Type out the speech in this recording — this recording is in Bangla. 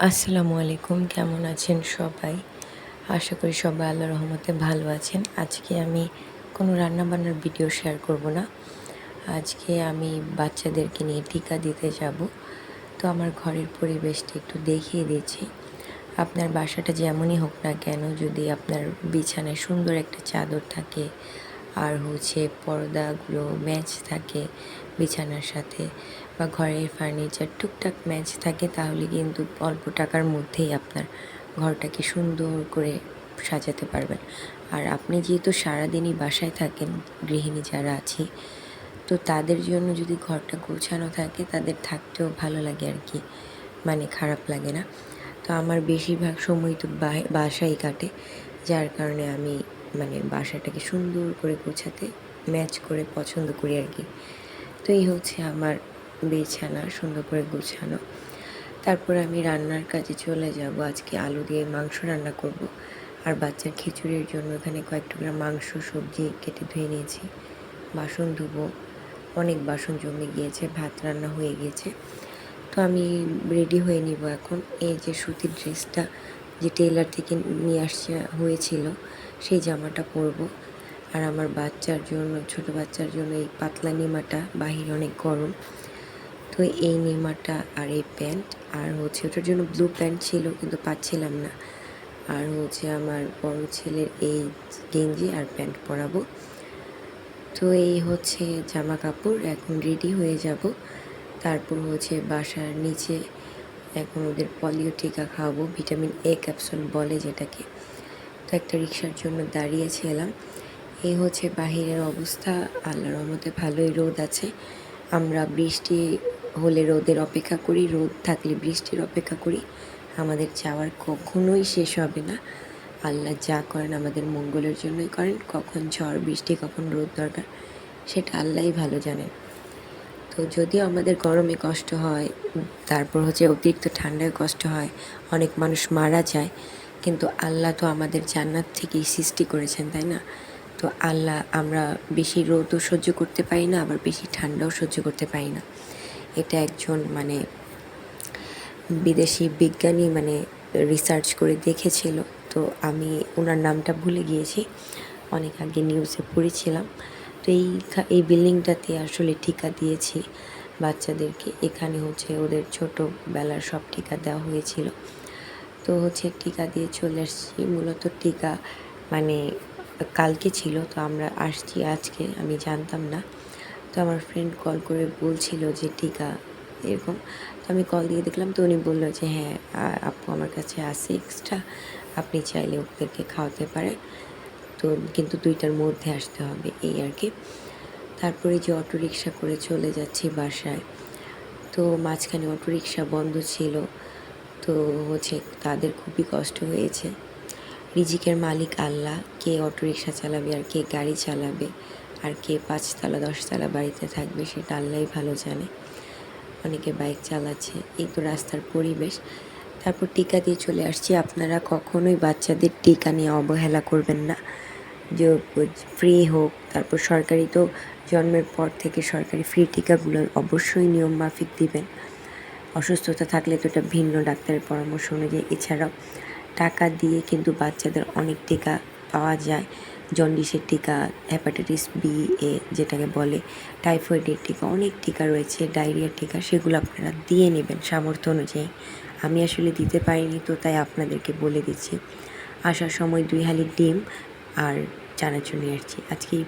আসসালামু আলাইকুম, কেমন আছেন সবাই? আশা করি সবাই আল্লাহর রহমতে ভালো আছেন। আজকে আমি কোনো রান্নাবান্নার ভিডিও শেয়ার করব না। আজকে আমি বাচ্চাদেরকে নিয়ে টিকা দিতে যাব। তো আমার ঘরের পরিবেশটা একটু দেখিয়ে দিচ্ছি। আপনার বাসাটা যেমনই হোক না কেন, যদি আপনার বিছানায় সুন্দর একটা চাদর থাকে আর পর্দাগুলো ম্যাচ থাকে বিছানার সাথে, বা ঘরের ফার্নিচার টুকটাক ম্যাচ থাকে, তাহলে কিন্তু অল্প টাকার মধ্যেই আপনার ঘরটাকে সুন্দর করে সাজাতে পারবেন। আর আপনি যেহেতু সারাদিনই বাসায় থাকেন, গৃহিণী যারা আছি, তো তাদের জন্য যদি ঘরটা গোছানো থাকে তাদের থাকতেও ভালো লাগে আর কি, মানে খারাপ লাগে না। তো আমার বেশিরভাগ সময় তো বাসায় কাটে, যার কারণে আমি বাসাটাকে সুন্দর করে গোছাতে ম্যাচ করে পছন্দ করি আর কি। তো এই আমার বিছানা সুন্দর করে গোছানো। তারপর আমি রান্নার কাজে চলে যাব। আজকে আলু দিয়ে মাংস রান্না করব। আর বাচ্চার খিচুড়ির জন্য এখানে কয়েক টুকরা মাংস সবজি কেটে ধুয়ে নিয়েছি। বাসন ধুবো, অনেক বাসন জমে গিয়েছে, ভাত রান্না হয়ে গিয়েছে। তো আমি রেডি হয়ে নিব এখন। এই যে সুতির ড্রেসটা যে টেইলার থেকে নিয়ে হয়েছিল, সেই জামাটা পরবো। আর আমার বাচ্চার জন্য, ছোট বাচ্চার জন্য এই পাতলা নিমাটা, বাহির অনেক গরম, তো এই নিমাটা আর এই প্যান্ট, আর ওটার জন্য ব্লু প্যান্ট ছিল কিন্তু পাচ্ছিলাম না। আর আমার বড় ছেলের এই গেঞ্জি আর প্যান্ট পরাবো। তো এই জামা কাপড়। এখন রেডি হয়ে যাব। তারপর বাসার নিচে এখন ওদের পলিও টিকা খাওয়াবো, ভিটামিন এ ক্যাপসুল বলে যেটাকে। তো একটা রিক্সার জন্য দাঁড়িয়েছিলাম। এই বাহিরের অবস্থা। আল্লাহর রহমতে ভালোই রোদ আছে। আমরা বৃষ্টি হলে রোদের অপেক্ষা করি, রোদ থাকলে বৃষ্টির অপেক্ষা করি। আমাদের যাওয়ার কখনোই শেষ হবে না। আল্লাহ যা করেন আমাদের মঙ্গলের জন্যই করেন। কখন ঝড় বৃষ্টি, কখন রোদ দরকার, সেটা আল্লাহই ভালো জানেন। তো যদিও আমাদের গরমে কষ্ট হয়, তারপর অতিরিক্ত ঠান্ডায় কষ্ট হয়, অনেক মানুষ মারা যায়, কিন্তু আল্লাহ তো আমাদের জান্নাত থেকেই সৃষ্টি করেছেন, তাই না? তো আল্লাহ, আমরা বেশি রোদও সহ্য করতে পারি না, আবার বেশি ঠান্ডাও সহ্য করতে পারি না। এটা একজন বিদেশি বিজ্ঞানী রিসার্চ করে দেখেছিল। তো আমি ওনার নামটা ভুলে গিয়েছি, অনেক আগে নিউজে পড়েছিলাম। তো এই বিল্ডিংটাতে আসলে টিকা দিয়েছি বাচ্চাদেরকে। এখানে ওদের ছোটোবেলার সব টিকা দেওয়া হয়েছিল। তো টিকা দিয়ে চলে আসছি। মূলত টিকা কালকে ছিল, তো আমরা আসছি আজকে, আমি জানতাম না। তো আমার ফ্রেন্ড কল করে বলছিল যে টিকা এরকম। তো আমি কল দিয়ে দেখলাম, তো উনি বললো যে হ্যাঁ আপু, আমার কাছে আছে এক্সট্রা, আপনি চাইলে ওদেরকে খাওয়াতে পারেন, তো কিন্তু 2টার মধ্যে আসতে হবে, এই আর কি। তারপরে যে অটোরিকশা করে চলে যাচ্ছি বাসায়। তো মাঝখানে অটোরিকশা বন্ধ ছিল, তো তাদের খুবই কষ্ট হয়েছে। রিজিকের মালিক আল্লাহ, কে অটোরিকশা চালাবে আর কে গাড়ি চালাবে আর কে 5তলা 10তলা বাড়িতে থাকবে, সেটা আল্লাহই ভালো জানে। অনেকে বাইক চালাচ্ছে, এই তো রাস্তার পরিবেশ। তারপর টিকা দিয়ে চলে আসছি। আপনারা কখনোই বাচ্চাদের টিকা নিয়ে অবহেলা করবেন না, যে ফ্রি হোক। তারপর সরকারি তো জন্মের পর থেকে সরকারি ফ্রি টিকাগুলো অবশ্যই নিয়ম মাফিক দিবেন। অসুস্থতা থাকলে তো এটা ভিন্ন ডাক্তারের পরামর্শ অনুযায়ী। এছাড়াও টাকা দিয়ে কিন্তু বাচ্চাদের অনেক টিকা পাওয়া যায়। জন্ডিসের টিকা, হেপাটাইটিস বি এ যেটাকে বলে, টাইফয়েডের টিকা, অনেক টিকা রয়েছে, ডায়রিয়ার টিকা, সেগুলো আপনারা দিয়ে নেবেন সামর্থ্য অনুযায়ী। আমি আসলে দিতে পারিনি, তো তাই আপনাদেরকে বলে দিচ্ছি। আসার সময় 2 হালি ডিম আর চানাচুর নিয়ে আসছি। আজকে এই